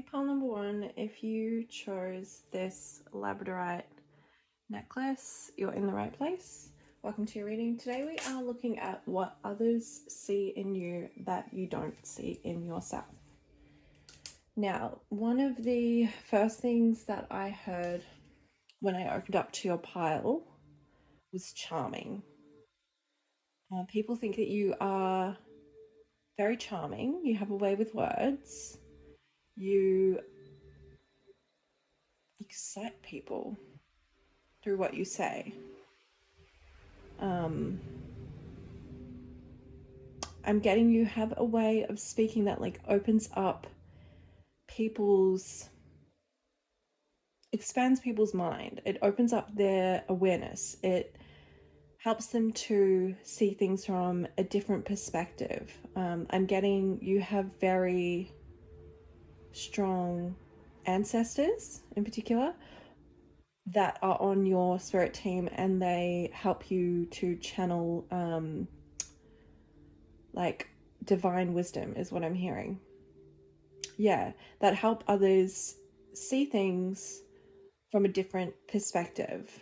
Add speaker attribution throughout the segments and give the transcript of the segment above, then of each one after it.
Speaker 1: Hey, pile number one, if you chose this Labradorite necklace, you're in the right place. Welcome to your reading. Today we are looking at what others see in you that you don't see in yourself. Now, one of the first things that I heard when I opened up to your pile was charming. People think that you are very charming. You have a way with words. You excite people through what you say. I'm getting you have a way of speaking that like opens up expands people's mind. It opens up their awareness. It helps them to see things from a different perspective. I'm getting you have very strong ancestors in particular that are on your spirit team, and they help you to channel like divine wisdom is what I'm hearing. Yeah, that help others see things from a different perspective.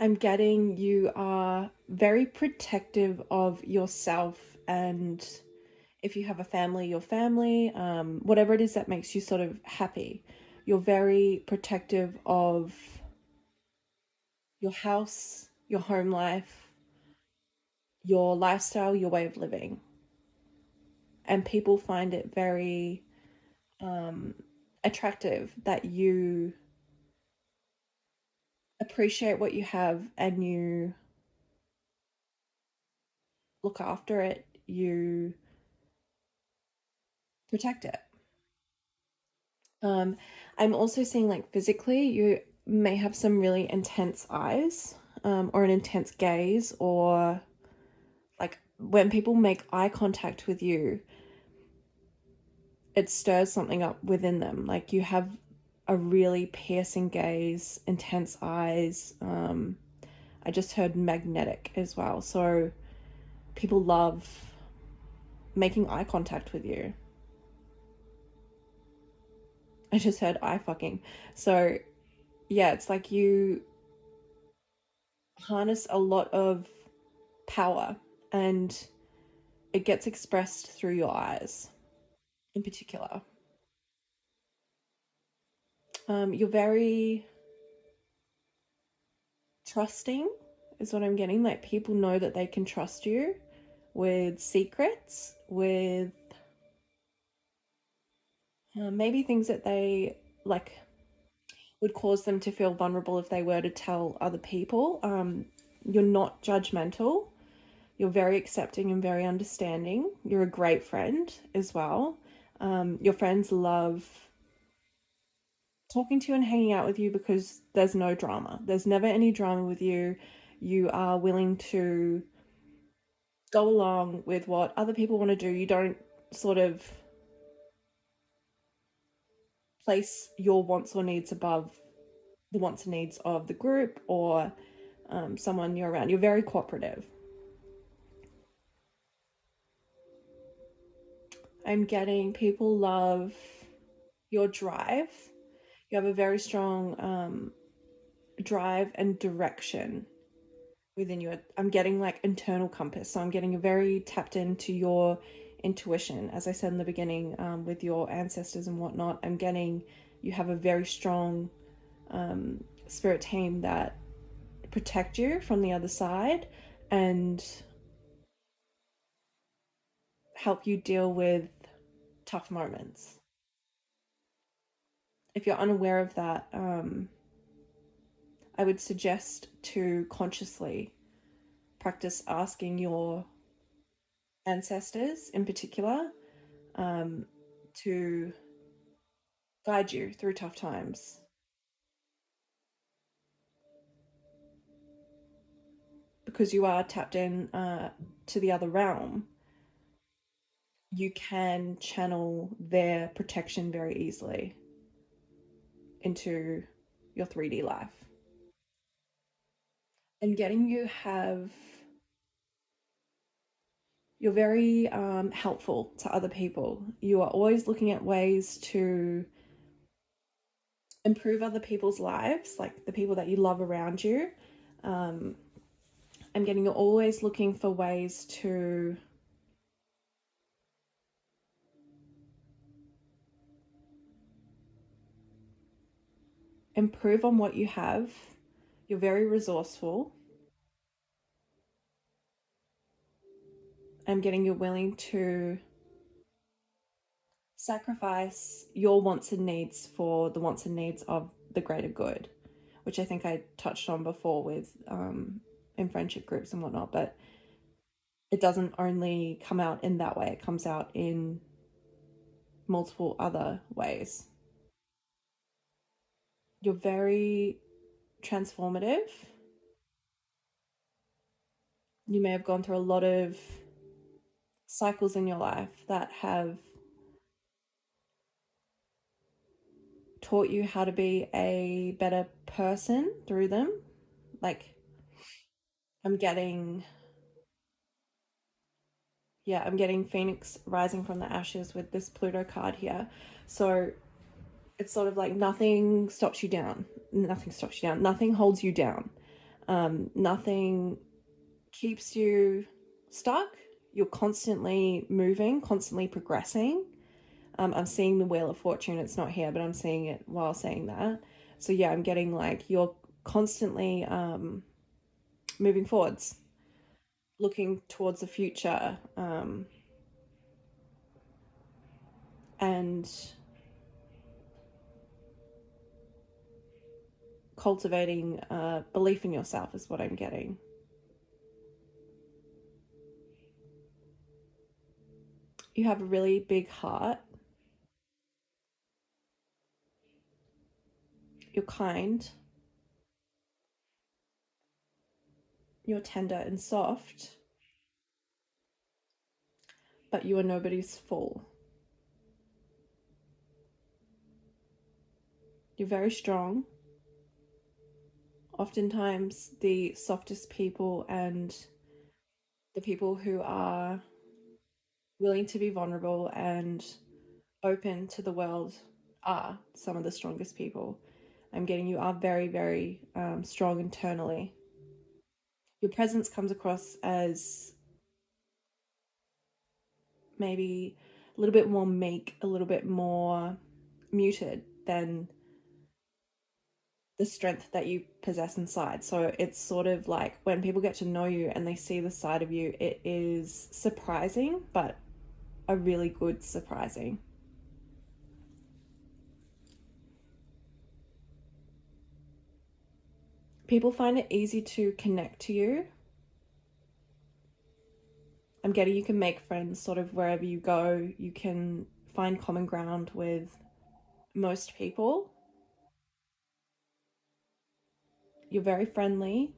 Speaker 1: I'm getting you are very protective of yourself, and if you have a family, your family, whatever it is that makes you sort of happy. You're very protective of your house, your home life, your lifestyle, your way of living. And people find it very attractive that you appreciate what you have and you look after it, you protect it. I'm also seeing like physically you may have some really intense eyes, or an intense gaze, or like when people make eye contact with you, it stirs something up within them. Like you have a really piercing gaze, intense eyes. I just heard magnetic as well. So people love making eye contact with you. I just heard eye fucking. So yeah, it's like you harness a lot of power and it gets expressed through your eyes in particular. You're very trusting is what I'm getting. Like people know that they can trust you with secrets, with maybe things that they like would cause them to feel vulnerable if they were to tell other people. You're not judgmental. You're very accepting and very understanding. You're a great friend as well. Your friends love talking to you and hanging out with you because there's no drama. There's never any drama with you. You are willing to go along with what other people want to do. You don't sort of place your wants or needs above the wants and needs of the group or someone you're around. You're very cooperative. I'm getting people love your drive. You have a very strong drive and direction within you. I'm getting like internal compass. So I'm getting very tapped into your intuition. As I said in the beginning, with your ancestors and whatnot, I'm getting you have a very strong spirit team that protect you from the other side and help you deal with tough moments. If you're unaware of that, I would suggest to consciously practice asking your ancestors in particular to guide you through tough times. Because you are tapped in to the other realm, you can channel their protection very easily into your 3D life. And getting you have You're very helpful to other people. You are always looking at ways to improve other people's lives, like the people that you love around you. I'm getting you're always looking for ways to improve on what you have. You're very resourceful. I'm getting you're willing to sacrifice your wants and needs for the wants and needs of the greater good, which I think I touched on before with in friendship groups and whatnot, but it doesn't only come out in that way, it comes out in multiple other ways. You're very transformative. You may have gone through a lot of cycles in your life that have taught you how to be a better person through them. Like, I'm getting Phoenix rising from the ashes with this Pluto card here. So it's sort of like nothing stops you down. Nothing holds you down. Nothing keeps you stuck. You're constantly moving, constantly progressing. I'm seeing the Wheel of Fortune. It's not here, but I'm seeing it while saying that. So yeah, I'm getting like you're constantly moving forwards, looking towards the future, and cultivating belief in yourself is what I'm getting. You have a really big heart. You're kind. You're tender and soft. But you are nobody's fool. You're very strong. Oftentimes, the softest people and the people who are willing to be vulnerable and open to the world are some of the strongest people. I'm getting you are very, very strong internally. Your presence comes across as maybe a little bit more meek, a little bit more muted than the strength that you possess inside. So it's sort of like when people get to know you and they see the side of you, it is surprising, but a really good surprising. People find it easy to connect to you. I'm getting you can make friends sort of wherever you go. You can find common ground with most people. You're very friendly.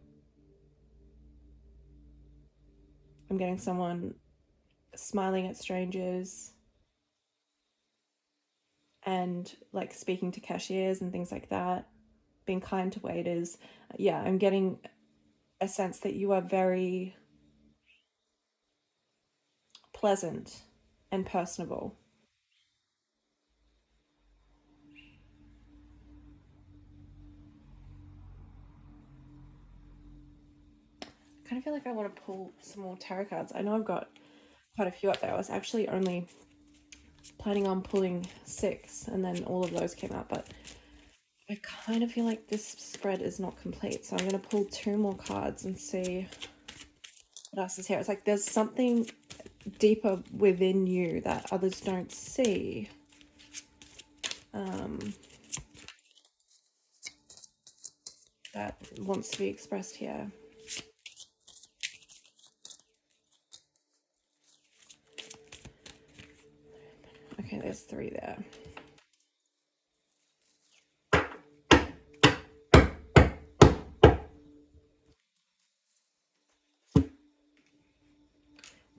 Speaker 1: I'm getting someone smiling at strangers and like speaking to cashiers and things like that, being kind to waiters. Yeah, I'm getting a sense that you are very pleasant and personable. I kind of feel like I want to pull some more tarot cards. I know I've got quite a few up there. I was actually only planning on pulling 6 and then all of those came out, but I kind of feel like this spread is not complete, so I'm going to pull 2 more cards and see what else is here. It's like there's something deeper within you that others don't see. That wants to be expressed here. Okay, there's 3 there.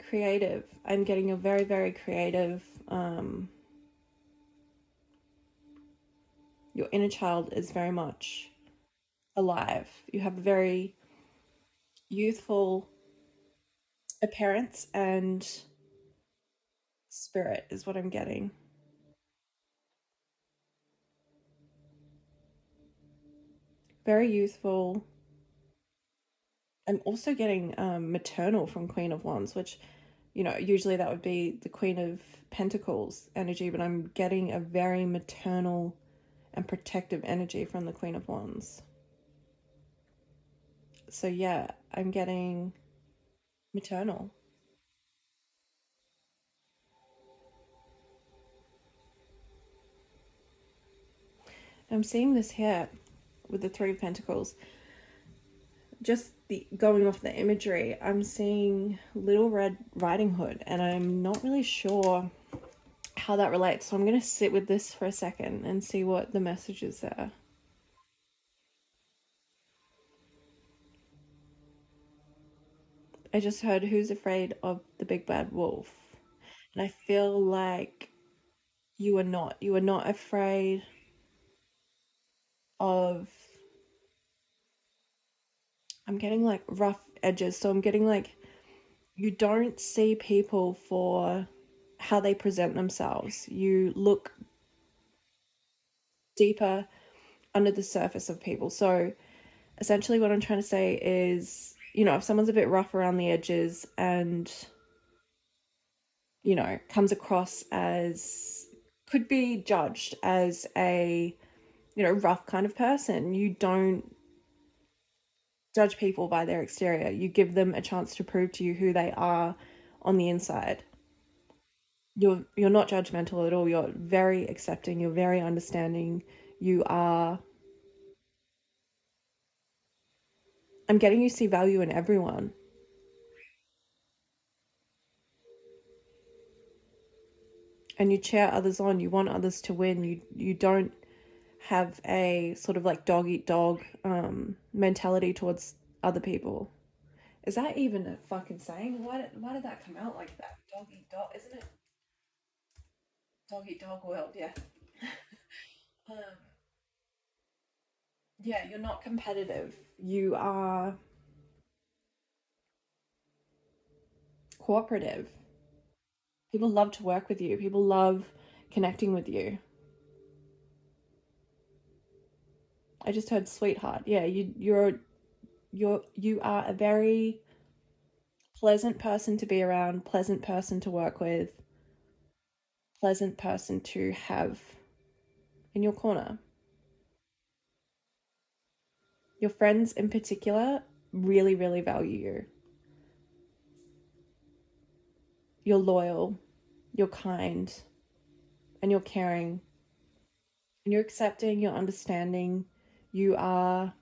Speaker 1: Creative. I'm getting a very, very creative. Your inner child is very much alive. You have a very youthful appearance and spirit is what I'm getting. Very youthful. I'm also getting maternal from Queen of Wands, which, you know, usually that would be the Queen of Pentacles energy, but I'm getting a very maternal and protective energy from the Queen of Wands. So yeah, I'm getting maternal. I'm seeing this here with the Three of Pentacles. Just the going off the imagery, I'm seeing Little Red Riding Hood, and I'm not really sure how that relates. So I'm going to sit with this for a second and see what the message is there. I just heard who's afraid of the big bad wolf. And I feel like you are not. You are not afraid of, I'm getting like rough edges. So I'm getting like, you don't see people for how they present themselves. You look deeper under the surface of people. So essentially what I'm trying to say is, you know, if someone's a bit rough around the edges and, you know, comes across as, could be judged as a, you know, rough kind of person, you don't judge people by their exterior. You give them a chance to prove to you who they are on the inside. You're not judgmental at all. You're very accepting. You're very understanding. You are, I'm getting you see value in everyone. And you cheer others on. You want others to win. You don't have a sort of like dog eat dog mentality towards other people. Is that even a fucking saying? Why did that come out like that? Dog eat dog, isn't it? Dog eat dog world, yeah. um, yeah, you're not competitive. You are cooperative. People love to work with you. People love connecting with you. I just heard sweetheart. Yeah, you are a very pleasant person to be around, pleasant person to work with, pleasant person to have in your corner. Your friends in particular really, really value you. You're loyal, you're kind, and you're caring. And you're accepting, you're understanding, you are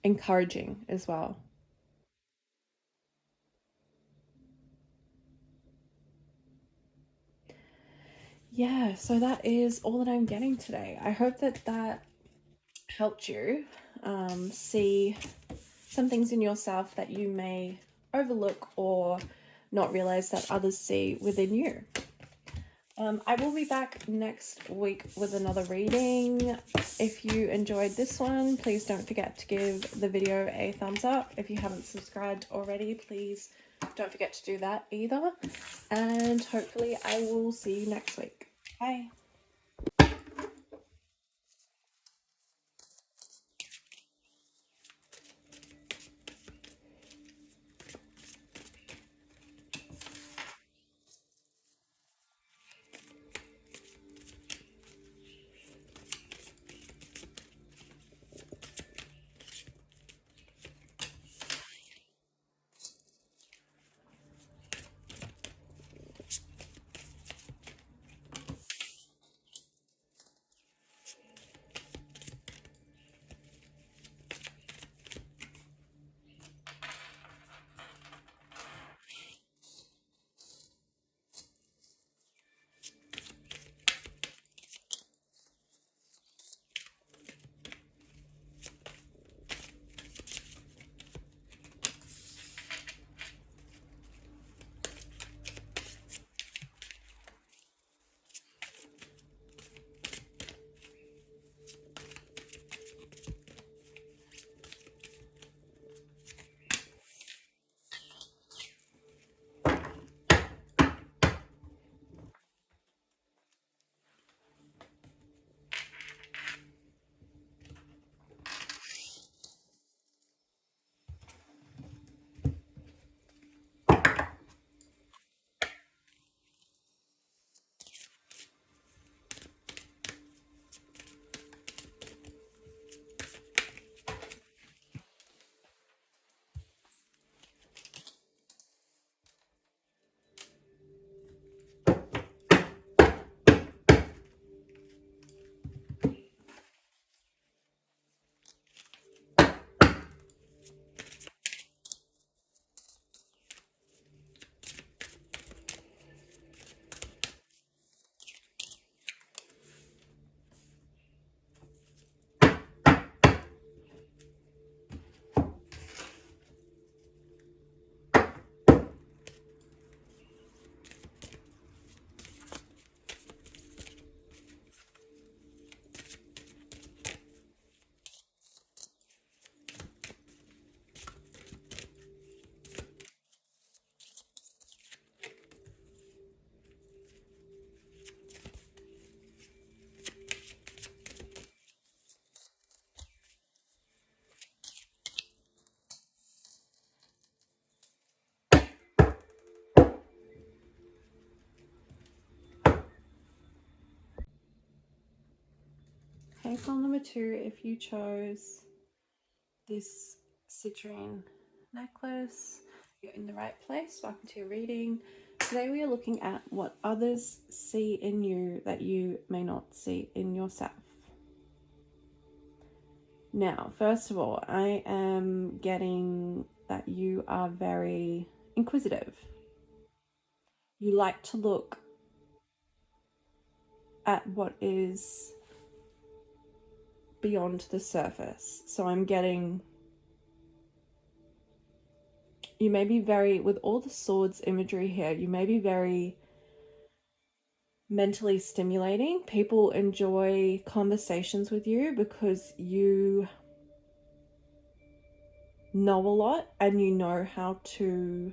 Speaker 1: encouraging as well. Yeah, so that is all that I'm getting today. I hope that helped you see some things in yourself that you may overlook or not realize that others see within you. I will be back next week with another reading. If you enjoyed this one, please don't forget to give the video a thumbs up. If you haven't subscribed already, please don't forget to do that either. And hopefully I will see you next week. Bye. Okay, pile number 2, if you chose this citrine necklace, you're in the right place. Welcome to your reading. Today we are looking at what others see in you that you may not see in yourself. Now, first of all, I am getting that you are very inquisitive. You like to look at what is beyond the surface. So I'm getting, you may be very, with all the swords imagery here, you may be very mentally stimulating. People enjoy conversations with you because you know a lot and you know how to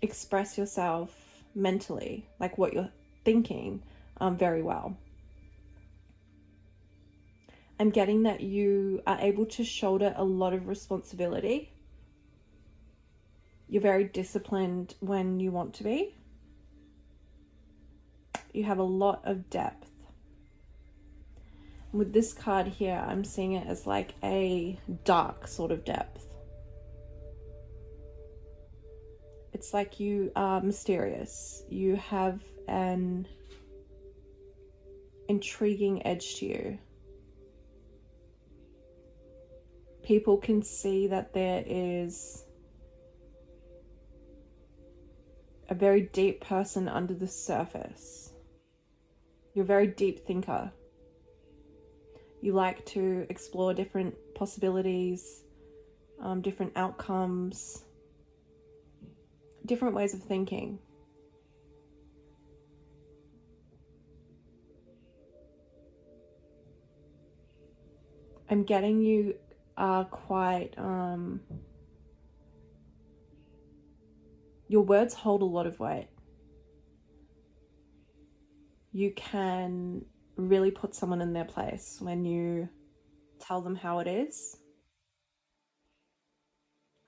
Speaker 1: express yourself mentally, like what you're thinking, very well. I'm getting that you are able to shoulder a lot of responsibility. You're very disciplined when you want to be. You have a lot of depth. With this card here, I'm seeing it as like a dark sort of depth. It's like you are mysterious. You have an intriguing edge to you. People can see that there is a very deep person under the surface. You're a very deep thinker. You like to explore different possibilities, different outcomes, different ways of thinking. I'm getting you are quite, your words hold a lot of weight. You can really put someone in their place when you tell them how it is.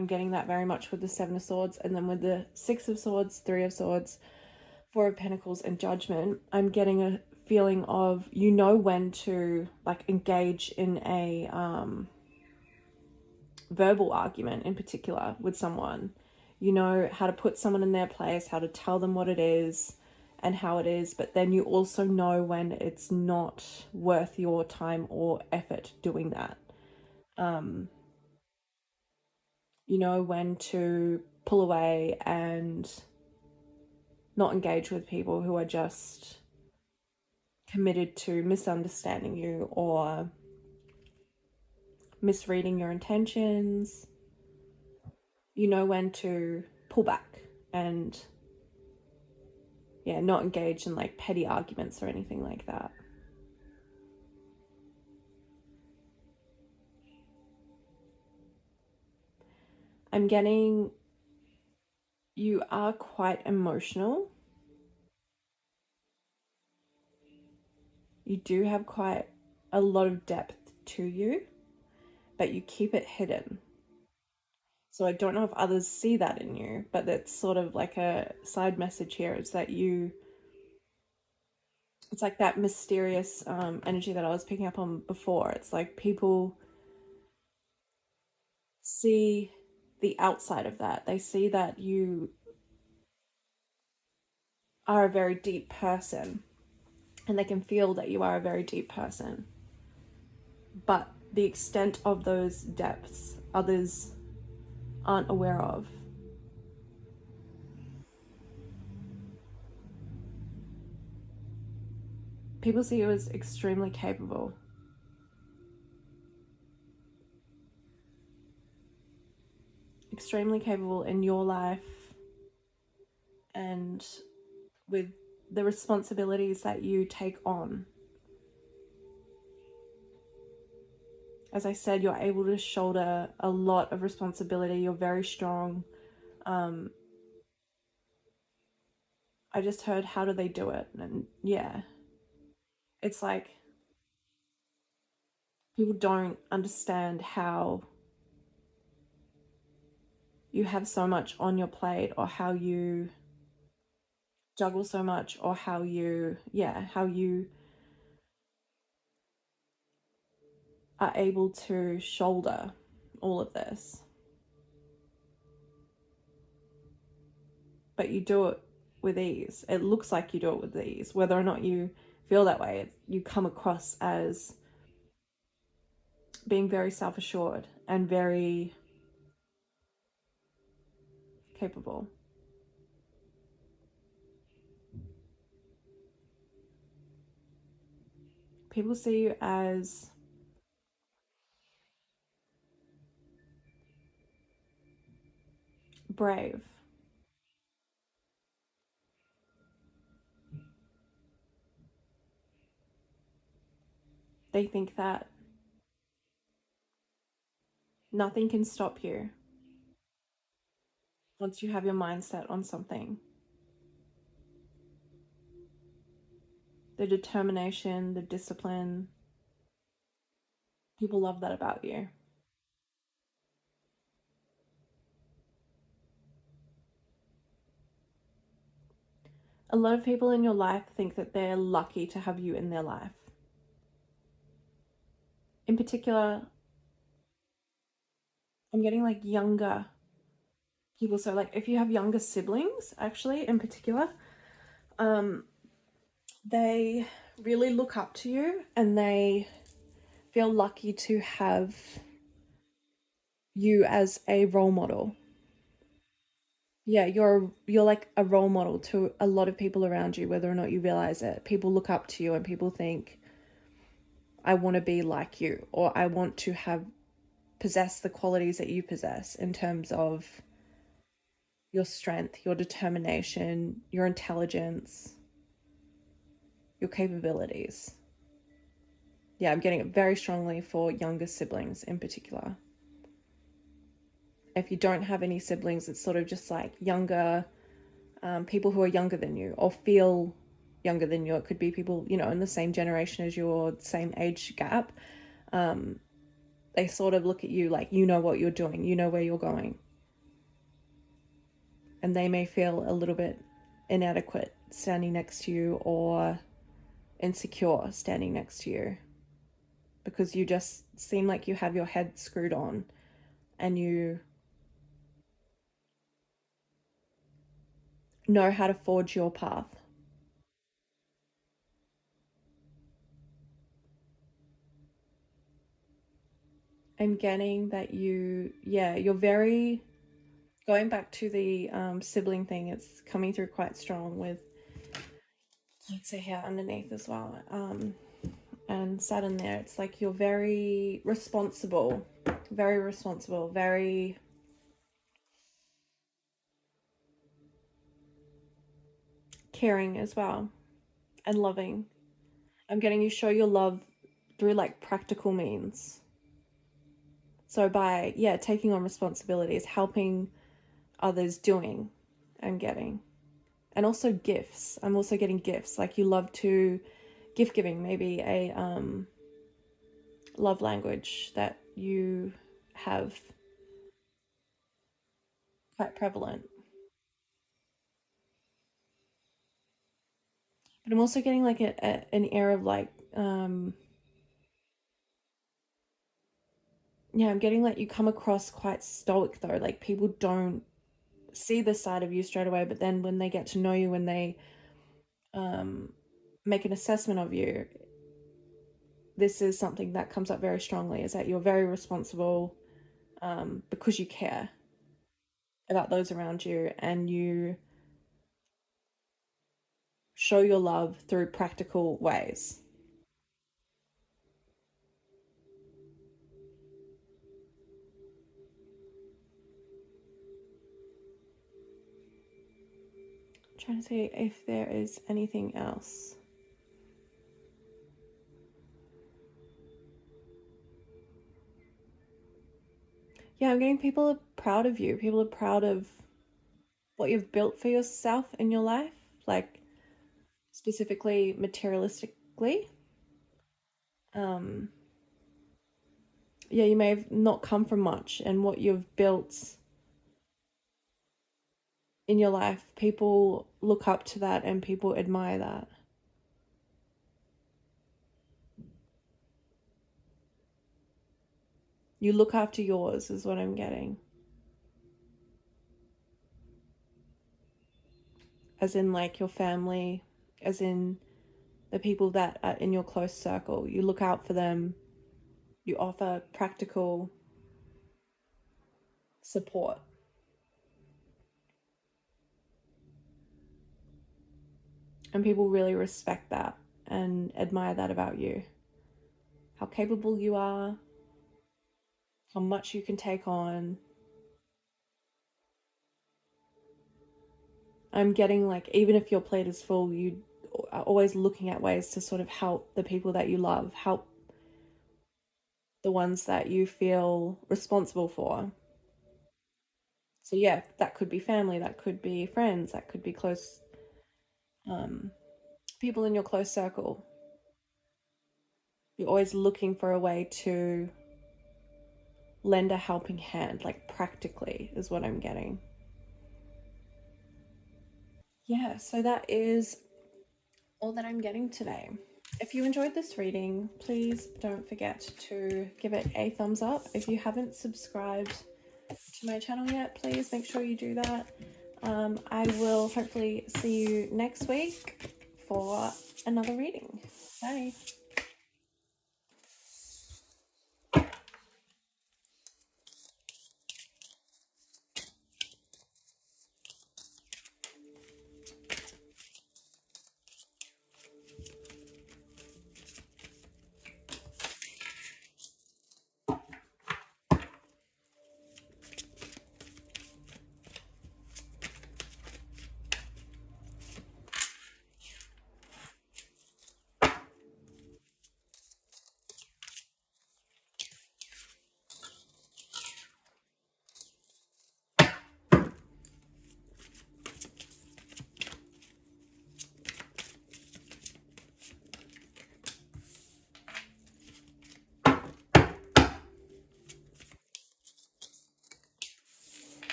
Speaker 1: I'm getting that very much with the 7 of Swords, and then with the 6 of Swords, 3 of Swords, 4 of Pentacles, and Judgment, I'm getting a feeling of, you know when to like engage in a verbal argument in particular with someone. You know how to put someone in their place, how to tell them what it is and how it is, but then you also know when it's not worth your time or effort doing that. You know when to pull away and not engage with people who are just committed to misunderstanding you or misreading your intentions. You know when to pull back and not engage in like petty arguments or anything like that. I'm getting you are quite emotional. You do have quite a lot of depth to you, but you keep it hidden. So I don't know if others see that in you, but that's sort of like a side message here, is that it's like that mysterious energy that I was picking up on before. It's like people see the outside of that. They see that you are a very deep person and they can feel that you are a very deep person. But the extent of those depths, others aren't aware of. People see you as extremely capable. Extremely capable in your life and with the responsibilities that you take on. As I said, you're able to shoulder a lot of responsibility. You're very strong. I just heard, how do they do it? And yeah, it's like people don't understand how you have so much on your plate, or how you juggle so much, or how you are able to shoulder all of this. But you do it with ease. It looks like you do it with ease. Whether or not you feel that way, you come across as being very self-assured and very capable. People see you as brave. They think that nothing can stop you once you have your mind set on something. The determination, the discipline, people love that about you. A lot of people in your life think that they're lucky to have you in their life. In particular, I'm getting like younger people. So like if you have younger siblings, actually, in particular, they really look up to you and they feel lucky to have you as a role model. Yeah, you're like a role model to a lot of people around you, whether or not you realize it. People look up to you and people think, I want to be like you, or I want to possess the qualities that you possess in terms of your strength, your determination, your intelligence, your capabilities. Yeah, I'm getting it very strongly for younger siblings in particular. If you don't have any siblings, it's sort of just like younger people who are younger than you or feel younger than you. It could be people, you know, in the same generation as you or same age gap. They sort of look at you like, you know what you're doing, you know where you're going. And they may feel a little bit inadequate standing next to you or insecure standing next to you because you just seem like you have your head screwed on and you know how to forge your path. I'm getting that you're very, going back to the sibling thing, it's coming through quite strong with, let's see here underneath as well, and Saturn there. It's like you're very responsible, very caring as well, and loving. I'm getting you show your love through like practical means. So by, taking on responsibilities, helping others, doing and getting. And also gifts. I'm also getting gifts. Like you love to, gift giving, maybe a love language that you have quite prevalent. But I'm also getting like an air of like, I'm getting like you come across quite stoic though. Like people don't see the side of you straight away, but then when they get to know you, when they make an assessment of you, this is something that comes up very strongly, is that you're very responsible because you care about those around you and you show your love through practical ways. I'm trying to see if there is anything else. Yeah, I'm getting people are proud of you. People are proud of what you've built for yourself in your life, like specifically materialistically. You may have not come from much, and what you've built in your life, people look up to that and people admire that. You look after yours is what I'm getting. As in like your family, as in the people that are in your close circle. You look out for them. You offer practical support. And people really respect that and admire that about you. How capable you are, how much you can take on. I'm getting like, even if your plate is full, you are always looking at ways to sort of help the people that you love, help the ones that you feel responsible for. So yeah, that could be family, that could be friends, that could be close people in your close circle. You're always looking for a way to lend a helping hand, like practically is what I'm getting. Yeah, so that is all that I'm getting today. If you enjoyed this reading, please don't forget to give it a thumbs up. If you haven't subscribed to my channel yet, please make sure you do that. I will hopefully see you next week for another reading. Bye.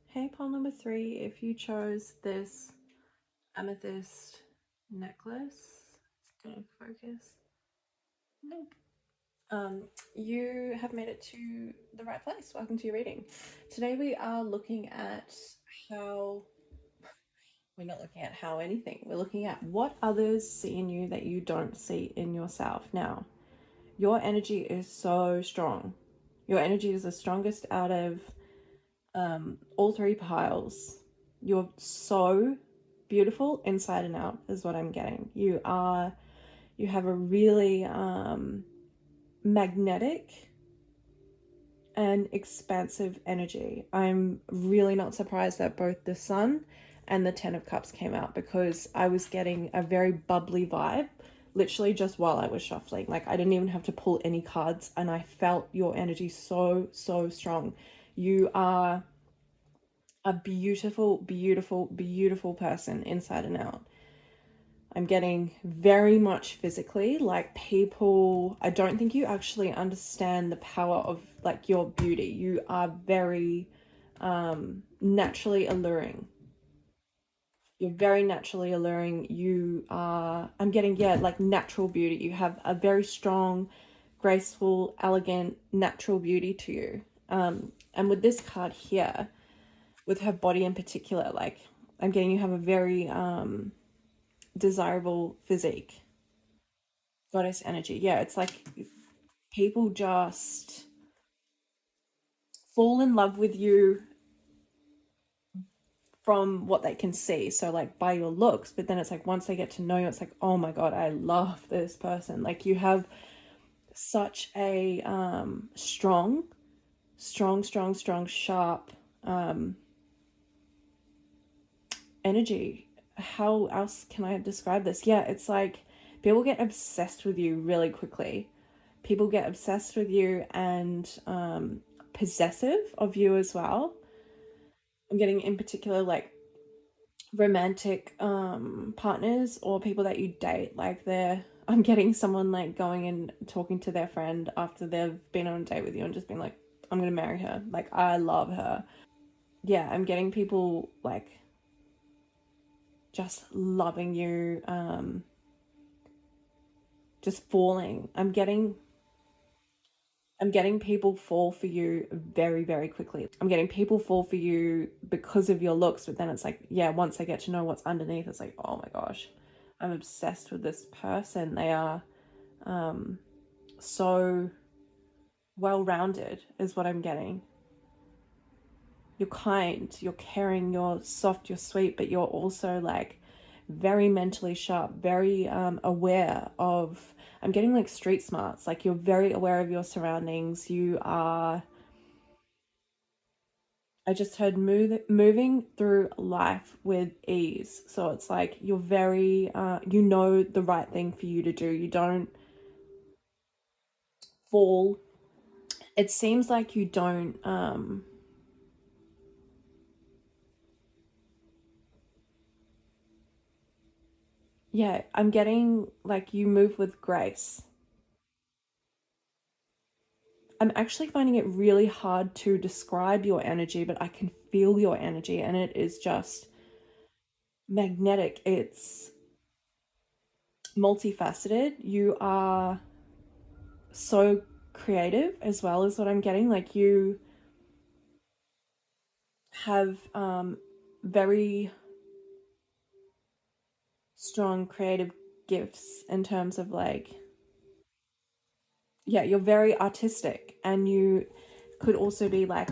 Speaker 1: Hey, pile number 3, if you chose this amethyst necklace, it's gonna focus. Nope. You have made it to the right place. Welcome to your reading. Today we are looking at how, we're not looking at how anything, we're looking at what others see in you that you don't see in yourself. Now, your energy is so strong. Your energy is the strongest out of all 3 piles. You're so beautiful inside and out is what I'm getting. You have a really magnetic and expansive energy. I'm really not surprised that both the Sun and the 10 of Cups came out, because I was getting a very bubbly vibe, literally just while I was shuffling. Like, I didn't even have to pull any cards, and I felt your energy so, so strong. You are a beautiful, beautiful, beautiful person inside and out. I'm getting very much physically, like, people, I don't think you actually understand the power of, like, your beauty. You are very naturally alluring. You're very naturally alluring. You are, I'm getting, yeah, like, natural beauty. You have a very strong, graceful, elegant, natural beauty to you. And with this card here, with her body in particular, like, I'm getting you have a very desirable physique. Goddess energy. Yeah, it's like people just fall in love with you from what they can see, so like by your looks, but then it's like once they get to know you, it's like, oh my god, I love this person. Like, you have such a strong, sharp energy. How else can I describe this? Yeah, it's like people get obsessed with you really quickly. People get obsessed with you and possessive of you as well. I'm getting, in particular, like, romantic partners or people that you date. Like, I'm getting someone like going and talking to their friend after they've been on a date with you and just being like, I'm gonna marry her, like, I love her. Yeah, I'm getting people like just loving you, just falling. I'm getting people fall for you very, very quickly. I'm getting people fall for you because of your looks, but then it's like, yeah, once I get to know what's underneath, it's like, oh my gosh, I'm obsessed with this person. They are so well-rounded is what I'm getting. You're kind, you're caring, you're soft, you're sweet, but you're also like very mentally sharp, very aware of, I'm getting like street smarts. Like, you're very aware of your surroundings. You are, I just heard moving through life with ease. So it's like you're very, you know the right thing for you to do. You don't fall. It seems like you don't, yeah, I'm getting like you move with grace. I'm actually finding it really hard to describe your energy, but I can feel your energy, and it is just magnetic. It's multifaceted. You are so creative as well, as what I'm getting. Like, you have very strong creative gifts in terms of, like, yeah, you're very artistic, and you could also be like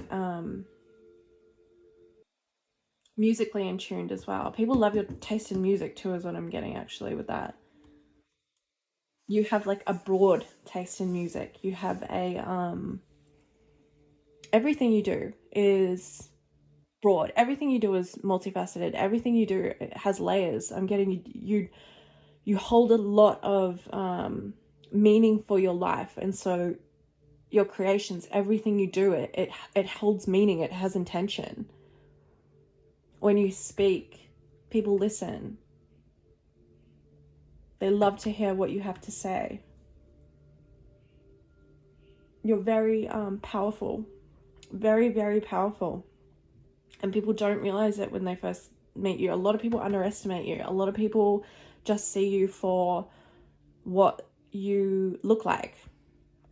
Speaker 1: musically in tuned as well. People love your taste in music too, is what I'm getting actually with that. You have like a broad taste in music. You have a everything you do is broad. Everything you do is multifaceted. Everything you do has layers. I'm getting you hold a lot of meaning for your life, and so your creations, everything you do, it holds meaning. It has intention. When you speak, people listen. They love to hear what you have to say. You're very powerful, very, very powerful, and people don't realize it when they first meet you. A lot of people underestimate you. A lot of people just see you for what you look like.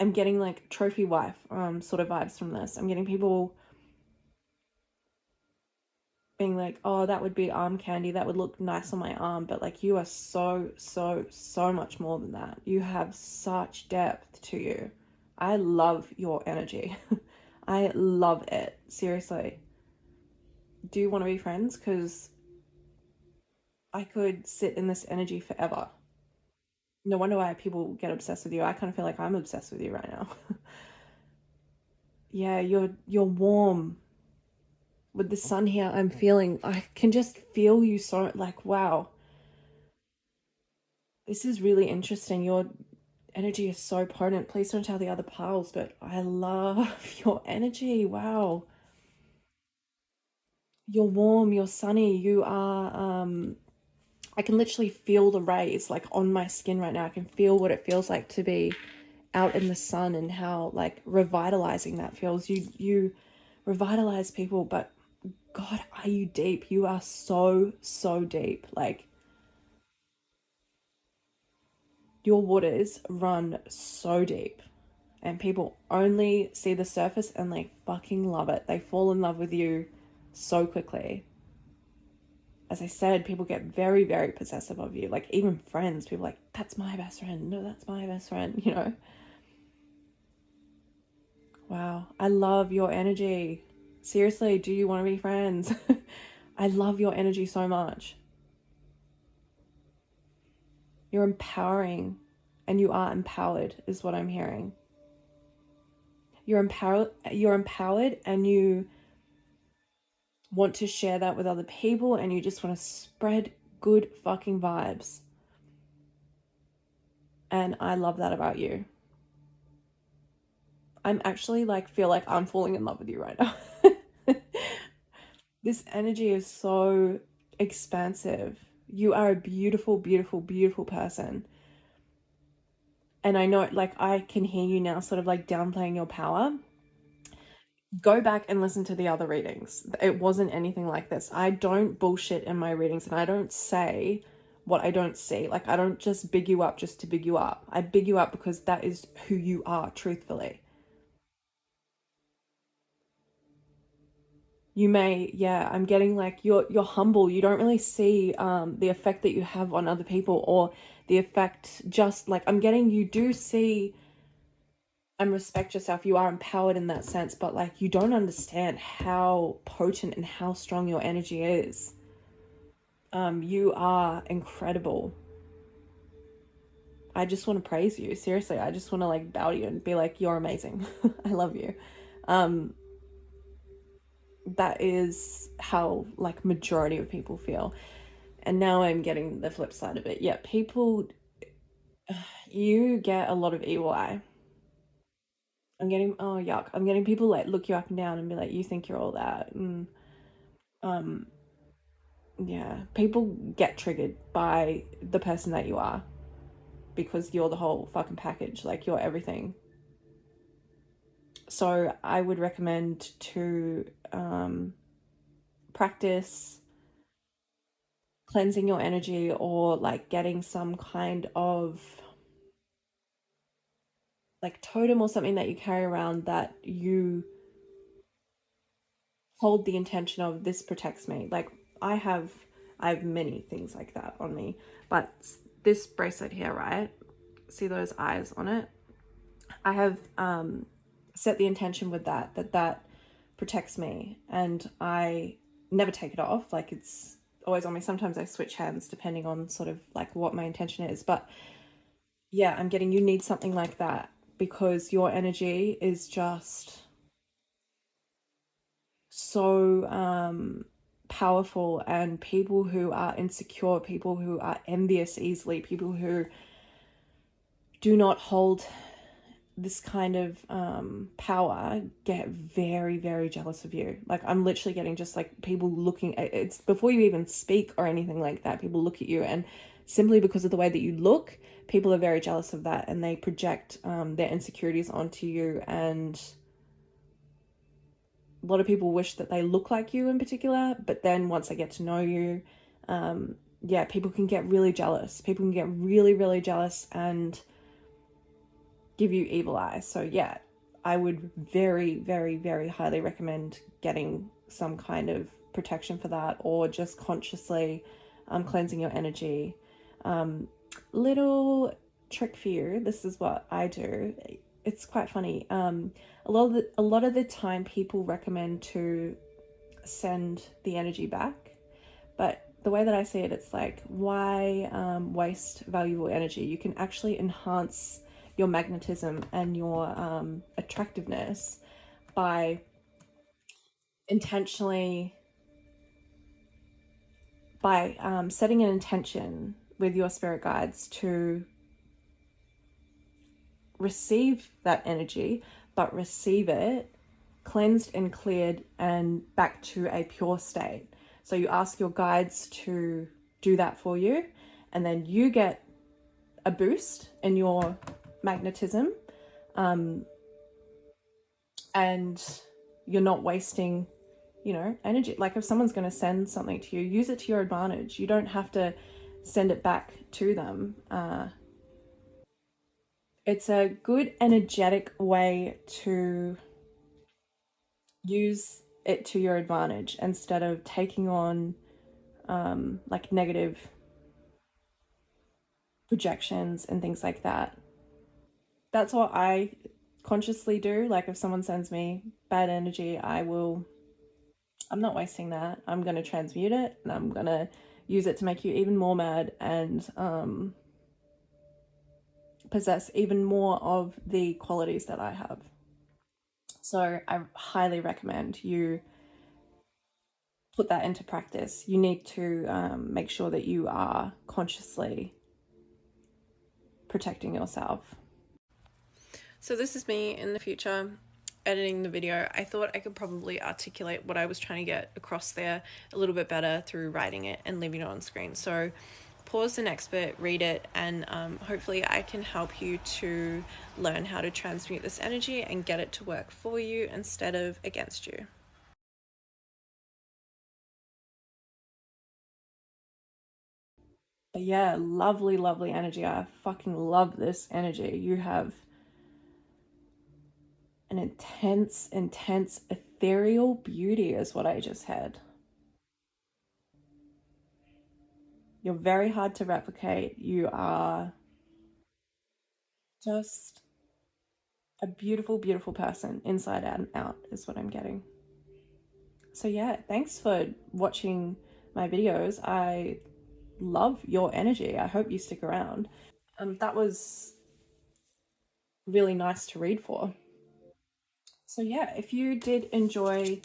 Speaker 1: I'm getting like trophy wife sort of vibes from this. I'm getting people being like, oh, that would be arm candy, that would look nice on my arm, but like, you are so, so, so much more than that. You have such depth to you. I love your energy. I love it. Seriously. Do you want to be friends? Because I could sit in this energy forever. No wonder why people get obsessed with you. I kind of feel like I'm obsessed with you right now. Yeah, you're warm. With the sun here, I can just feel you so, like, wow. This is really interesting. Your energy is so potent. Please don't tell the other piles, but I love your energy. Wow. You're warm, you're sunny, you are, I can literally feel the rays like on my skin right now. I can feel what it feels like to be out in the sun and how like revitalizing that feels. You revitalize people, but God, are you deep? You are so, so deep. Like, your waters run so deep, and people only see the surface and they fucking love it. They fall in love with you so quickly. As I said, people get very, very possessive of you. Like, even friends, people are like, that's my best friend. No, that's my best friend, you know? Wow. I love your energy. Seriously, do you want to be friends? I love your energy so much. You're empowering, and you are empowered, is what I'm hearing. You're empowered, and you want to share that with other people, and you just want to spread good fucking vibes. And I love that about you. I'm actually like, feel like I'm falling in love with you right now. This energy is so expansive. You are a beautiful, beautiful, beautiful person. And I know, like, I can hear you now sort of like downplaying your power. Go back and listen to the other readings. It wasn't anything like this. I don't bullshit in my readings, and I don't say what I don't see. Like, I don't just big you up just to big you up. I big you up because that is who you are, truthfully. You may, yeah, I'm getting like you're humble. You don't really see the effect that you have on other people, or the effect, just like I'm getting, you do see and respect yourself. You are empowered in that sense, but like you don't understand how potent and how strong your energy is. You are incredible. I just want to praise you. Seriously, I just want to like bow to you and be like, you're amazing. I love you. That is how like majority of people feel. And now I'm getting the flip side of it. Yeah, people, you get a lot of evil eye. I'm getting, oh yuck, I'm getting people like look you up and down and be like, you think you're all that. And um yeah, people get triggered by the person that you are, because you're the whole fucking package. Like, you're everything. So I would recommend to practice cleansing your energy, or like getting some kind of like totem or something that you carry around that you hold the intention of, this protects me. Like, I have many things like that on me, but this bracelet here, right? See those eyes on it? I have set the intention with that protects me, and I never take it off. Like, it's always on me. Sometimes I switch hands depending on sort of like what my intention is, but yeah, I'm getting, you need something like that, because your energy is just so powerful, and people who are insecure, people who are envious easily, people who do not hold this kind of power get very, very jealous of you. Like, I'm literally getting just like people looking at, it's before you even speak or anything like that, people look at you, and simply because of the way that you look, people are very jealous of that, and they project their insecurities onto you. And a lot of people wish that they look like you in particular, but then once they get to know you, yeah, people can get really jealous. People can get really, really jealous and give you evil eyes. So yeah, I would very, very, very highly recommend getting some kind of protection for that, or just consciously cleansing your energy. Little trick for you, this is what I do. It's quite funny. A lot of the time people recommend to send the energy back, but the way that I see it, it's like, why waste valuable energy? You can actually enhance your magnetism and your attractiveness by intentionally, by setting an intention with your spirit guides to receive that energy, but receive it cleansed and cleared and back to a pure state. So you ask your guides to do that for you, and then you get a boost in your magnetism, and you're not wasting, you know, energy. Like if someone's going to send something to you, use it to your advantage. You don't have to send it back to them. It's a good energetic way to use it to your advantage instead of taking on like negative projections and things like that. That's what I consciously do. Like if someone sends me bad energy, I'm not wasting that. I'm going to transmute it, and I'm going to use it to make you even more mad and possess even more of the qualities that I have. So I highly recommend you put that into practice. You need to make sure that you are consciously protecting yourself. So this is me in the future editing the video. I thought I could probably articulate what I was trying to get across there a little bit better through writing it and leaving it on screen. So pause the next bit, read it, and hopefully I can help you to learn how to transmute this energy and get it to work for you instead of against you. But yeah, lovely, lovely energy. I fucking love this energy. You have an intense, intense ethereal beauty is what I just had. You're very hard to replicate. You are just a beautiful, beautiful person inside and out is what I'm getting. So yeah, thanks for watching my videos. I love your energy. I hope you stick around. That was really nice to read for. So yeah, if you did enjoy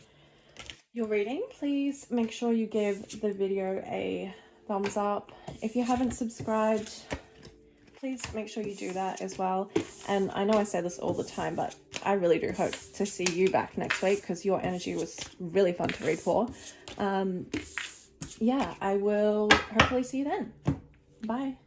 Speaker 1: your reading, please make sure you give the video a thumbs up. If you haven't subscribed, please make sure you do that as well. And I know I say this all the time, but I really do hope to see you back next week because your energy was really fun to read for. Yeah, I will hopefully see you then. Bye.